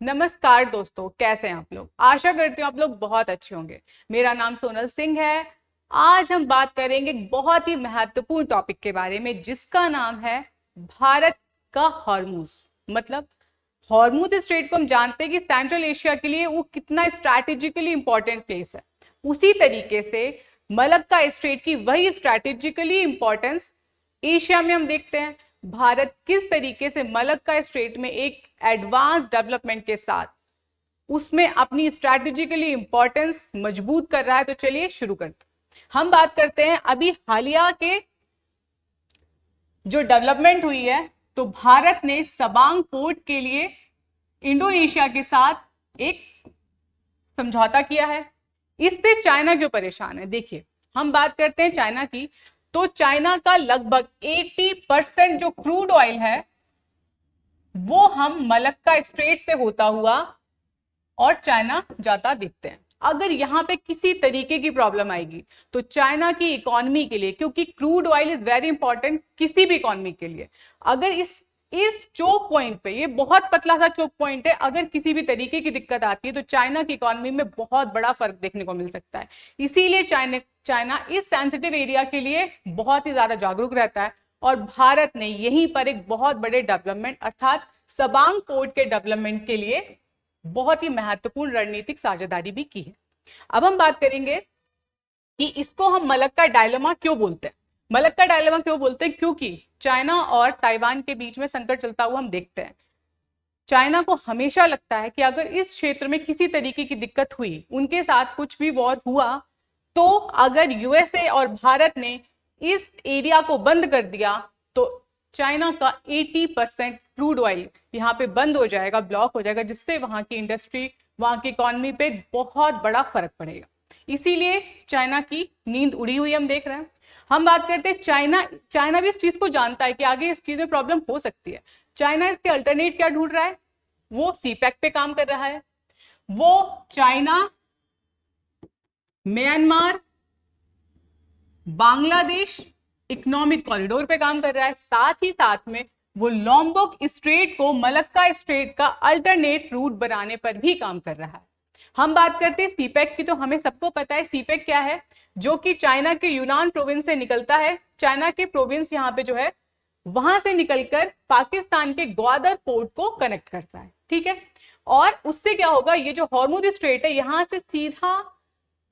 नमस्कार दोस्तों, कैसे हैं आप लोग। आशा करती हूँ आप लोग बहुत अच्छे होंगे। मेरा नाम सोनल सिंह है। आज हम बात करेंगे एक बहुत ही महत्वपूर्ण टॉपिक के बारे में जिसका नाम है भारत का हॉर्मूज। मतलब हॉर्मूज स्ट्रेट को हम जानते हैं कि सेंट्रल एशिया के लिए वो कितना स्ट्रैटेजिकली इंपॉर्टेंट प्लेस है। उसी तरीके से मलक्का स्ट्रेट की वही स्ट्रैटेजिकली इंपॉर्टेंस एशिया में हम देखते हैं। भारत किस तरीके से मलक्का स्ट्रेट में एक एडवांस डेवलपमेंट के साथ उसमें अपनी स्ट्रैटेजिकली इंपॉर्टेंस मजबूत कर रहा है। तो चलिए शुरू करते हैं। हम बात करते हैं अभी हालिया के जो डेवलपमेंट हुई है। तो भारत ने सबांग पोर्ट के लिए इंडोनेशिया के साथ एक समझौता किया है। इससे चाइना क्यों परेशान है? देखिए, हम बात करते हैं चाइना की, तो चाइना का लगभग 80% जो क्रूड ऑयल है वो हम मलक्का स्ट्रेट से होता हुआ और चाइना जाता देखते हैं। अगर यहां पे किसी तरीके की प्रॉब्लम आएगी तो चाइना की इकोनॉमी के लिए, क्योंकि crude oil is very important किसी भी इकोनॉमी के लिए, अगर इस चोक पॉइंट पे, ये बहुत पतला सा चोक पॉइंट है, अगर किसी भी तरीके की दिक्कत आती है तो चाइना की इकोनॉमी में बहुत बड़ा फर्क देखने को मिल सकता है। इसीलिए चाइना इस सेंसिटिव एरिया के लिए बहुत ही ज्यादा जागरूक रहता है और भारत ने यहीं पर एक बहुत बड़े डेवलपमेंट अर्थात सबांग पोर्ट के डेवलपमेंट के लिए बहुत ही महत्वपूर्ण रणनीतिक साझेदारी भी की है। अब हम बात करेंगे कि इसको हम मलक्का डायलेमा क्यों बोलते हैं। मलक्का डायलेमा क्यों बोलते हैं? क्योंकि चाइना और ताइवान के बीच में संकट चलता हुआ हम देखते हैं। चाइना को हमेशा लगता है कि अगर इस क्षेत्र में किसी तरीके की दिक्कत हुई, उनके साथ कुछ भी वॉर हुआ, तो अगर यूएसए और भारत ने इस एरिया को बंद कर दिया तो चाइना का 80% क्रूड ऑयल यहाँ पे बंद हो जाएगा, ब्लॉक हो जाएगा, जिससे वहां की इंडस्ट्री, वहां की इकोनॉमी पे बहुत बड़ा फर्क पड़ेगा। इसीलिए चाइना की नींद उड़ी हुई हम देख रहे हैं। हम बात करते हैं चाइना भी इस चीज को जानता है कि आगे इस चीज में प्रॉब्लम हो सकती है। चाइना इसके अल्टरनेट क्या ढूंढ रहा है? वो सीपैक पे काम कर रहा है। वो China, Myanmar, Bangladesh economic corridor पे काम कर रहा है। साथ ही साथ में वो लॉम्बोक स्ट्रेट को मलक्का स्ट्रेट का अल्टरनेट रूट बनाने पर भी काम कर रहा है। हम बात करते हैं सीपैक की, तो हमें सबको पता है सीपैक क्या है, जो कि चाइना के यूनान प्रोविंस से निकलता है। चाइना के प्रोविंस यहाँ पे जो है वहां से निकलकर पाकिस्तान के ग्वादर पोर्ट को कनेक्ट करता है। ठीक है, और उससे क्या होगा, ये जो हॉर्मुज स्ट्रेट है यहां से सीधा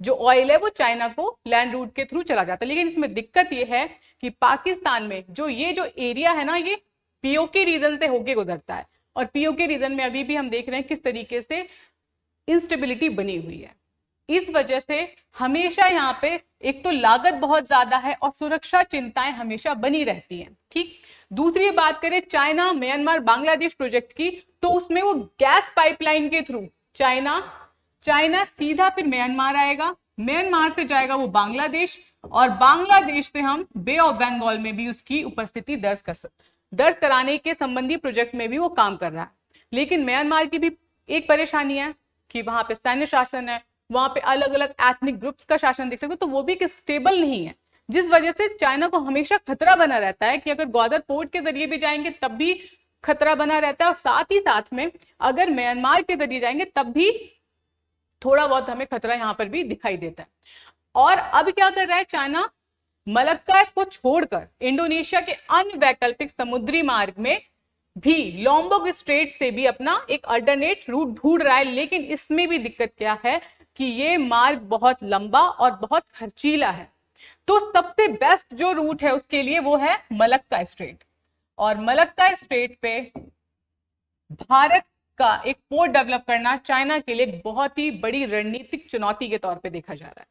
जो ऑयल है वो चाइना को लैंड रूट के थ्रू चला जाता है। लेकिन इसमें दिक्कत ये है कि पाकिस्तान में जो एरिया है ना, ये पीओके रीजन से होके गुजरता है और पीओके रीजन में अभी भी हम देख रहे हैं किस तरीके से इंस्टेबिलिटी बनी हुई है। इस वजह से हमेशा यहाँ पे एक तो लागत बहुत ज्यादा है और सुरक्षा चिंताएं हमेशा बनी रहती हैं। ठीक, दूसरी बात करें चाइना, म्यांमार, बांग्लादेश प्रोजेक्ट की, तो उसमें वो गैस पाइपलाइन के थ्रू चाइना सीधा फिर म्यांमार आएगा, म्यांमार से जाएगा वो बांग्लादेश, और बांग्लादेश से हम बे ऑफ बंगाल में भी उसकी उपस्थिति दर्ज कराने के संबंधी प्रोजेक्ट में भी वो काम कर रहा है। लेकिन म्यांमार की भी एक परेशानी है कि वहां पे सैन्य शासन है, वहां पे अलग अलग एथनिक ग्रुप्स का शासन देख सकते हो, तो वो भी स्टेबल नहीं है, जिस वजह से चाइना को हमेशा खतरा बना रहता है कि अगर ग्वादर पोर्ट के जरिए भी जाएंगे तब भी खतरा बना रहता है, और साथ ही साथ में अगर म्यांमार के जरिए जाएंगे तब भी थोड़ा बहुत हमें खतरा यहां पर भी दिखाई देता है। और अब क्या कर रहा है चाइना? मलक्का को छोड़कर इंडोनेशिया के अन्य वैकल्पिक समुद्री मार्ग में भी लॉम्बोक स्ट्रेट से भी अपना एक अल्टरनेट रूट ढूंढ रहा है। लेकिन इसमें भी दिक्कत क्या है कि ये मार्ग बहुत लंबा और बहुत खर्चीला है। तो सबसे बेस्ट जो रूट है उसके लिए वो है मलक्का स्ट्रेट, और मलक्का स्ट्रेट पे भारत का एक पोर्ट डेवलप करना चाइना के लिए बहुत ही बड़ी रणनीतिक चुनौती के तौर पे देखा जा रहा है।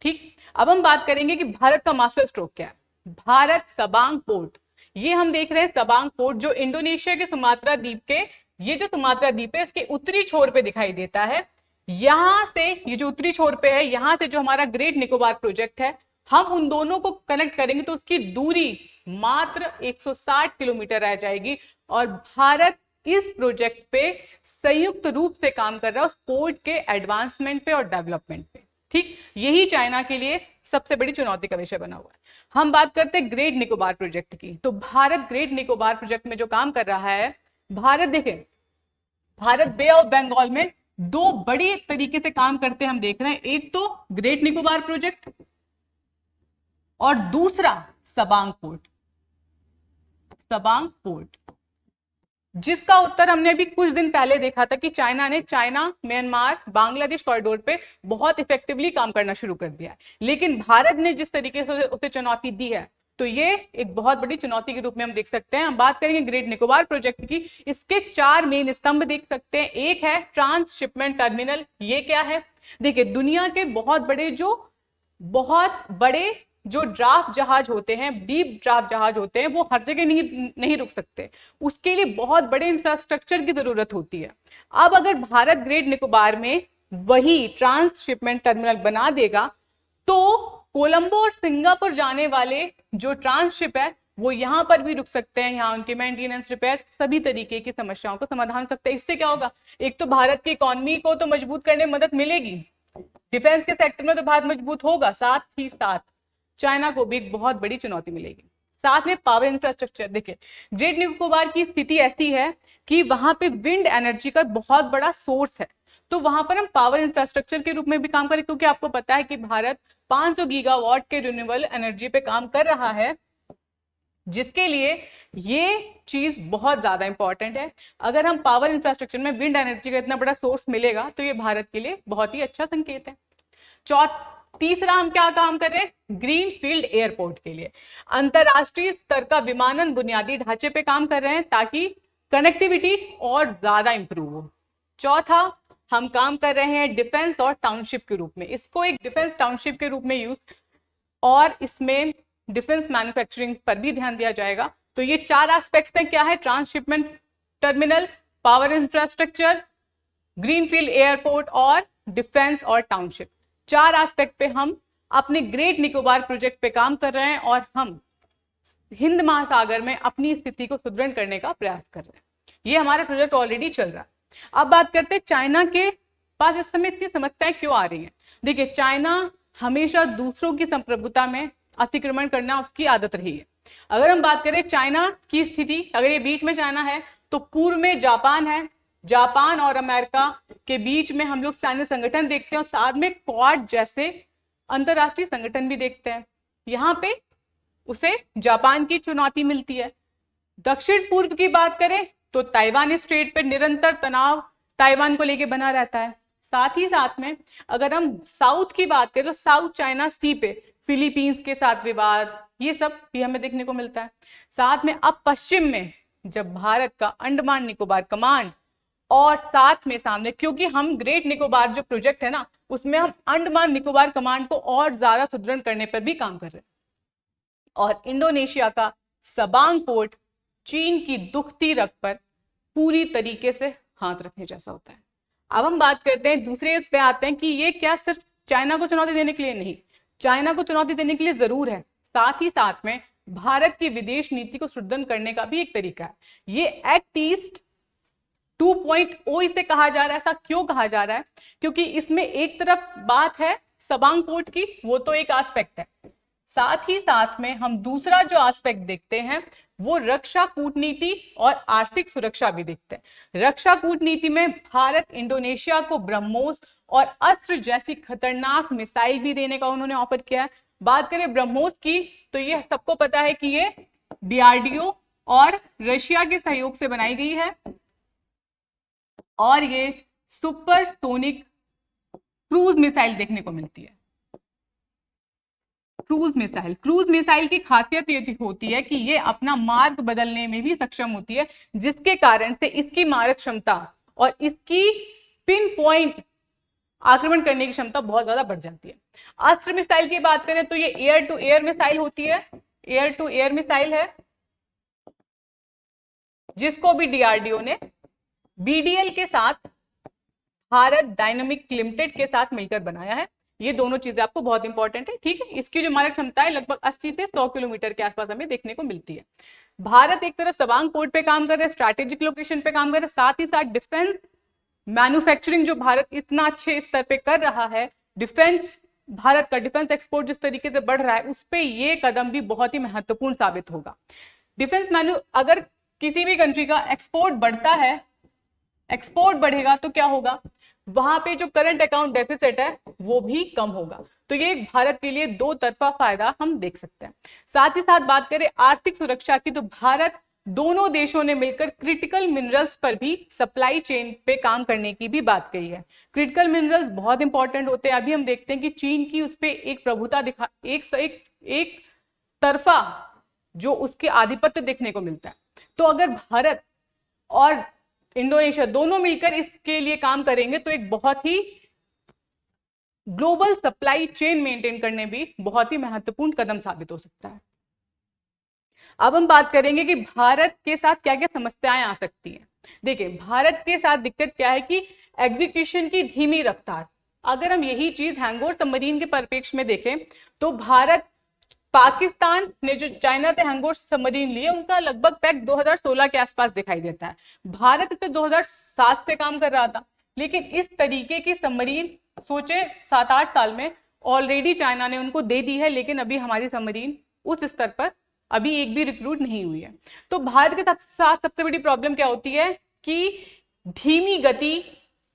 ठीक, अब हम बात करेंगे कि भारत का मास्टर स्ट्रोक क्या है। भारत सबांग पोर्ट, ये हम देख रहे हैं सबांग पोर्ट जो इंडोनेशिया के सुमात्रा द्वीप के, ये जो सुमात्रा द्वीप है इसके उत्तरी छोर पे दिखाई देता है। यहां से ये जो उत्तरी छोर पे है, यहां से जो हमारा ग्रेट निकोबार प्रोजेक्ट है, हम उन दोनों को कनेक्ट करेंगे तो उसकी दूरी मात्र 160 किलोमीटर रह जाएगी। और भारत इस प्रोजेक्ट पे संयुक्त रूप से काम कर रहा है उस पोर्ट के एडवांसमेंट पे और डेवलपमेंट पे। ठीक, यही चाइना के लिए सबसे बड़ी चुनौती का विषय बना हुआ है। हम बात करते हैं ग्रेट निकोबार प्रोजेक्ट की, तो भारत ग्रेट निकोबार प्रोजेक्ट में जो काम कर रहा है, भारत देखें भारत बे ऑफ बंगाल में दो बड़ी तरीके से काम करते हैं हम देख रहे हैं, एक तो ग्रेट निकोबार प्रोजेक्ट और दूसरा सबांग पोर्ट। सबांग पोर्ट जिसका उत्तर हमने अभी कुछ दिन पहले देखा था कि चाइना म्यांमार बांग्लादेश कॉरिडोर पे बहुत इफेक्टिवली काम करना शुरू कर दिया है, लेकिन भारत ने जिस तरीके से उसे चुनौती दी है तो ये एक बहुत बड़ी चुनौती के रूप में हम देख सकते हैं। हम बात करेंगे ग्रेट निकोबार प्रोजेक्ट की, इसके 4 मेन स्तंभ देख सकते हैं। एक है ट्रांसशिपमेंट टर्मिनल। ये क्या है? देखिए, दुनिया के बहुत बड़े जो ड्राफ्ट जहाज होते हैं, डीप ड्राफ्ट जहाज होते हैं, वो हर जगह नहीं रुक सकते, उसके लिए बहुत बड़े इंफ्रास्ट्रक्चर की जरूरत होती है। अब अगर भारत ग्रेट निकोबार में वही ट्रांसशिपमेंट टर्मिनल बना देगा तो कोलंबो और सिंगापुर जाने वाले जो ट्रांसशिप है वो यहां पर भी रुक सकते हैं, यहाँ उनके मेंटेनेंस, रिपेयर, सभी तरीके की समस्याओं का समाधान हो सकता है। इससे क्या होगा? एक तो भारत की इकोनॉमी को तो मजबूत करने में मदद मिलेगी, डिफेंस के सेक्टर में तो भारत मजबूत होगा, साथ ही साथ चाइना को भी एक बहुत बड़ी चुनौती मिलेगी। साथ में पावर इंफ्रास्ट्रक्चर। देखिए, ग्रेट निकोबार की स्थिति ऐसी है कि वहां पे विंड एनर्जी का बहुत बड़ा सोर्स है, तो वहां पर हम पावर इंफ्रास्ट्रक्चर के रूप में भी काम करें, क्योंकि आपको पता है कि भारत 500 गीगावाट के रिन्यूएबल एनर्जी पे काम कर रहा है, जिसके लिए ये चीज बहुत ज्यादा इंपॉर्टेंट है। अगर हम पावर इंफ्रास्ट्रक्चर में विंड एनर्जी का इतना बड़ा सोर्स मिलेगा तो ये भारत के लिए बहुत ही अच्छा संकेत है। तीसरा हम क्या काम कर रहे हैं? ग्रीन फील्ड एयरपोर्ट के लिए अंतरराष्ट्रीय स्तर का विमानन बुनियादी ढांचे पे काम कर रहे हैं ताकि कनेक्टिविटी और ज्यादा इंप्रूव हो। चौथा, हम काम कर रहे हैं डिफेंस और टाउनशिप के रूप में, इसको एक डिफेंस टाउनशिप के रूप में यूज, और इसमें डिफेंस मैन्युफैक्चरिंग पर भी ध्यान दिया जाएगा। तो ये 4 एस्पेक्ट्स हैं, क्या है? Transshipment terminal, power infrastructure, greenfield airport और डिफेंस और टाउनशिप। 4 एस्पेक्ट पे हम अपने ग्रेट निकोबार प्रोजेक्ट पे काम कर रहे हैं और हम हिंद महासागर में अपनी स्थिति को सुदृढ़ करने का प्रयास कर रहे हैं। ये हमारा प्रोजेक्ट ऑलरेडी चल रहा है। अब बात करते हैं चाइना के पास इस समय इतनी समस्याएं क्यों आ रही हैं। देखिए, चाइना हमेशा दूसरों की संप्रभुता में अतिक्रमण करना उसकी आदत रही है। अगर हम बात करें चाइना की स्थिति, अगर ये बीच में चाइना है तो पूर्व में जापान है, जापान और अमेरिका के बीच में हम लोग सैन्य संगठन देखते हैं और साथ में क्वाड जैसे अंतरराष्ट्रीय संगठन भी देखते हैं। यहाँ पे उसे जापान की चुनौती मिलती है। दक्षिण पूर्व की बात करें तो ताइवान स्ट्रेट पे निरंतर तनाव ताइवान को लेके बना रहता है। साथ ही साथ में अगर हम साउथ की बात करें तो साउथ चाइना सी पे फिलीपींस के साथ विवाद, ये सब भी हमें देखने को मिलता है। साथ में अब पश्चिम में जब भारत का अंडमान निकोबार कमांड और साथ में सामने, क्योंकि हम ग्रेट निकोबार जो प्रोजेक्ट है ना उसमें हम अंडमान निकोबार कमांड को और ज्यादा सुदृढ़ करने पर भी काम कर रहे हैं। और इंडोनेशिया का सबांग पोर्ट चीन की दुखती रग पर पूरी तरीके से हाथ रखने जैसा होता है। अब हम बात करते हैं दूसरे पे आते हैं कि ये क्या सिर्फ चाइना को चुनौती देने के लिए नहीं, चाइना को चुनौती देने के लिए जरूर है, साथ ही साथ में भारत की विदेश नीति को सुदृढ़ करने का भी एक तरीका है। ये एक्ट ईस्ट 2.0 इसे कहा जा रहा है। ऐसा क्यों कहा जा रहा है? क्योंकि इसमें एक तरफ बात है सबांग पोर्ट की, वो तो एक एस्पेक्ट है, साथ ही साथ में हम दूसरा जो एस्पेक्ट देखते हैं वो रक्षा कूटनीति और आर्थिक सुरक्षा भी देखते हैं। रक्षा कूटनीति में भारत इंडोनेशिया को ब्रह्मोस और अस्त्र जैसी खतरनाक मिसाइल भी देने का उन्होंने ऑफर किया है। बात करें ब्रह्मोस की तो ये सबको पता है कि ये डीआरडीओ और रशिया के सहयोग से बनाई गई है और ये सुपरसोनिक क्रूज मिसाइल देखने को मिलती है। क्रूज मिसाइल की खासियत ये होती है कि ये अपना मार्ग बदलने में भी सक्षम होती है, जिसके कारण से इसकी मारक क्षमता और इसकी पिन पॉइंट आक्रमण करने की क्षमता बहुत ज्यादा बढ़ जाती है। अस्त्र मिसाइल की बात करें तो ये एयर टू एयर मिसाइल होती है, एयर टू एयर मिसाइल है, जिसको भी डीआरडीओ ने बीडीएल के साथ भारत डायनामिक लिमिटेड के साथ मिलकर बनाया है। ये दोनों चीजें आपको बहुत इंपॉर्टेंट है, ठीक है। इसकी जो मारक क्षमता है लगभग 80 से 100 किलोमीटर के आसपास हमें देखने को मिलती है। भारत एक तरफ सबांग पोर्ट पे काम कर रहा है, स्ट्रैटेजिक लोकेशन पे काम कर रहा है, साथ ही साथ डिफेंस मैन्युफैक्चरिंग जो भारत इतना अच्छे स्तर पे कर रहा है, डिफेंस भारत का डिफेंस एक्सपोर्ट जिस तरीके से बढ़ रहा है उस पर ये कदम भी बहुत ही महत्वपूर्ण साबित होगा। डिफेंस अगर किसी भी कंट्री का एक्सपोर्ट बढ़ता है, एक्सपोर्ट बढ़ेगा तो क्या होगा, वहां पे जो करंट अकाउंट डेफिसिट है वो भी कम होगा। तो ये भारत के लिए दो तरफा फायदा हम देख सकते हैं। साथ ही साथ बात करें आर्थिक सुरक्षा की, तो भारत दोनों देशों ने मिलकर क्रिटिकल मिनरल्स पर भी सप्लाई चेन पे काम करने की भी बात कही है। क्रिटिकल मिनरल्स बहुत इंपॉर्टेंट होते हैं। अभी हम देखते हैं कि चीन की उस पर एक प्रभुता दिखा, एक तरफा जो उसके आधिपत्य देखने को मिलता है। तो अगर भारत और इंडोनेशिया दोनों मिलकर इसके लिए काम करेंगे तो एक बहुत ही ग्लोबल सप्लाई चेन मेंटेन करने भी बहुत ही महत्वपूर्ण कदम साबित हो सकता है। अब हम बात करेंगे कि भारत के साथ क्या क्या समस्याएं आ सकती हैं। देखिए, भारत के साथ दिक्कत क्या है कि एग्जीक्यूशन की धीमी रफ्तार। अगर हम यही चीज हैंगओवर सबमरीन के परिप्रेक्ष्य में देखें तो भारत, पाकिस्तान ने जो चाइना से हैंगओवर सबमरीन लिए उनका लगभग पैक 2016 के आसपास दिखाई देता है। भारत तो 2007 से काम कर रहा था, लेकिन इस तरीके की सबमरीन सोचे 7-8 साल में ऑलरेडी चाइना ने उनको दे दी है, लेकिन अभी हमारी सबमरीन उस स्तर पर अभी एक भी रिक्रूट नहीं हुई है। तो भारत के साथ सबसे बड़ी प्रॉब्लम क्या होती है कि धीमी गति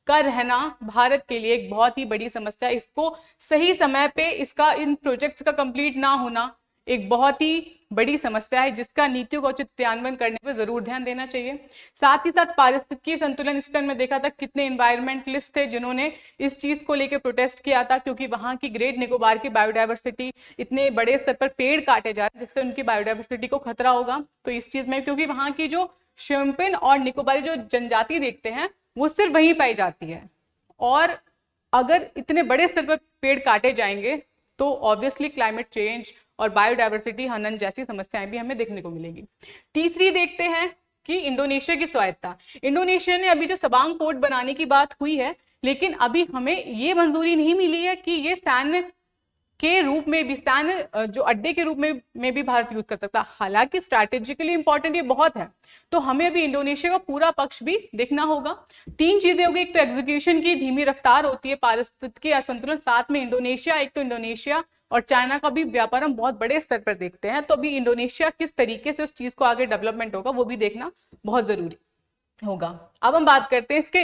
का रहना भारत के लिए एक बहुत ही बड़ी समस्या है। इसको सही समय पे इसका इन प्रोजेक्ट्स का कंप्लीट ना होना एक बहुत ही बड़ी समस्या है, जिसका नीतियों का उचित क्रियान्वयन करने पर जरूर ध्यान देना चाहिए। साथ ही साथ पारिस्थितिकीय संतुलन, इस पर हमने देखा था कितने एनवायरमेंटलिस्ट थे जिन्होंने इस चीज को लेकर प्रोटेस्ट किया था, क्योंकि वहां की ग्रेट निकोबार की बायोडायवर्सिटी, इतने बड़े स्तर पर पेड़ काटे जा रहे हैं जिससे उनकी बायोडायवर्सिटी को खतरा होगा। तो इस चीज में, क्योंकि वहां की जो शिम्पिन और निकोबारी जो जनजाति देखते हैं वो सिर्फ वहीं पाई जाती है, और अगर इतने बड़े स्तर पर पेड़ काटे जाएंगे तो ऑब्वियसली क्लाइमेट चेंज और बायोडायवर्सिटी हनन जैसी समस्याएं भी हमें देखने को मिलेगी। तीसरी देखते हैं कि इंडोनेशिया की स्वायत्तता। इंडोनेशिया ने अभी जो सबांग पोर्ट बनाने की बात हुई है, लेकिन अभी हमें ये मंजूरी नहीं मिली है कि ये सैन्य के रूप में भी, सैन्य जो अड्डे के रूप में भी भारत यूज कर सकता। हालांकि स्ट्रैटेजिकली इंपॉर्टेंट ये बहुत है, तो हमें अभी इंडोनेशिया का पूरा पक्ष भी देखना होगा। तीन चीजें होगी, एक तो एग्जीक्यूशन की धीमी रफ्तार होती है, पारिस्थितिकी असंतुलन, साथ में इंडोनेशिया, एक तो इंडोनेशिया और चाइना का भी व्यापार हम बहुत बड़े स्तर पर देखते हैं। तो अभी इंडोनेशिया किस तरीके से उस चीज को आगे डेवलपमेंट होगा वो भी देखना बहुत जरूरी होगा। अब हम बात करते हैं इसके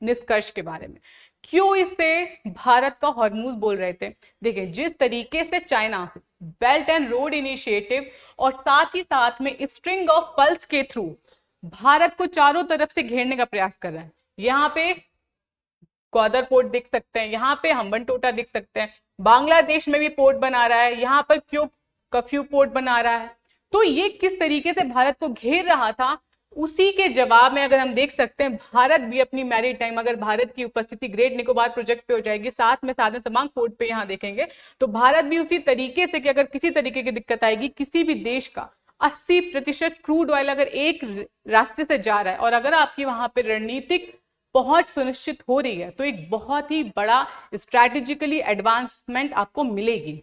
निष्कर्ष के बारे में, क्यों इसे भारत का हॉर्मूज बोल रहे थे। देखिए, जिस तरीके से China belt and road initiative और साथ ही साथ में स्ट्रिंग ऑफ पल्स के थ्रू भारत को चारों तरफ से घेरने का प्रयास कर रहा है। यहाँ पे ग्वादर पोर्ट देख सकते हैं, यहाँ पे हम्बनटोटा देख सकते हैं, बांग्लादेश में भी पोर्ट बना रहा है, यहाँ पर क्यों कफ्यू पोर्ट बना रहा है। तो ये किस तरीके से भारत को घेर रहा था, उसी के जवाब में अगर हम देख सकते हैं भारत भी अपनी मैरीटाइम, अगर भारत की उपस्थिति ग्रेट निकोबार प्रोजेक्ट पे हो जाएगी, साथ में साधन सबांग पोर्ट पे यहाँ देखेंगे, तो भारत भी उसी तरीके से कि अगर किसी तरीके की दिक्कत आएगी, किसी भी देश का 80% क्रूड ऑयल अगर एक रास्ते से जा रहा है और अगर आपकी वहां पर रणनीतिक पहुंच सुनिश्चित हो रही है, तो एक बहुत ही बड़ा स्ट्रैटेजिकली एडवांसमेंट आपको मिलेगी।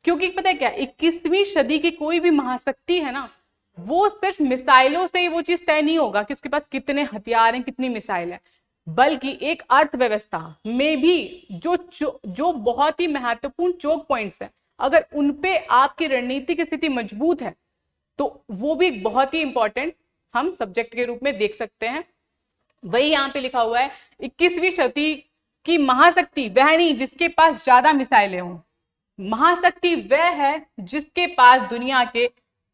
क्योंकि पता है क्या, 21वीं सदी की कोई भी महाशक्ति है ना, वो सिर्फ मिसाइलों से ही वो चीज तय नहीं होगा कि उसके पास कितने हथियार हैं, कितनी मिसाइल है, बल्कि एक अर्थव्यवस्था में भी जो बहुत ही महत्वपूर्ण चोक पॉइंट्स हैं, अगर उनपे आपकी रणनीतिक स्थिति मजबूत है तो वो भी बहुत ही इंपॉर्टेंट हम सब्जेक्ट के रूप में देख सकते हैं। वही यहाँ पे लिखा हुआ है, 21वीं सदी की महाशक्ति वह नहीं जिसके पास ज्यादा मिसाइलें हों, महाशक्ति वह है जिसके पास दुनिया के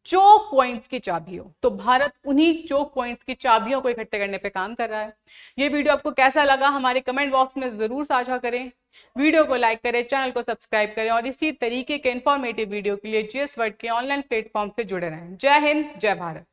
चोक पॉइंट्स की चाबी हो। तो भारत उन्हीं चोक पॉइंट्स की चाबियों को इकट्ठे करने पे काम कर रहा है। ये वीडियो आपको कैसा लगा हमारे कमेंट बॉक्स में जरूर साझा करें, वीडियो को लाइक करें, चैनल को सब्सक्राइब करें और इसी तरीके के इंफॉर्मेटिव वीडियो के लिए जीएस वर्ल्ड के ऑनलाइन प्लेटफॉर्म से जुड़े रहें। जय हिंद, जय भारत।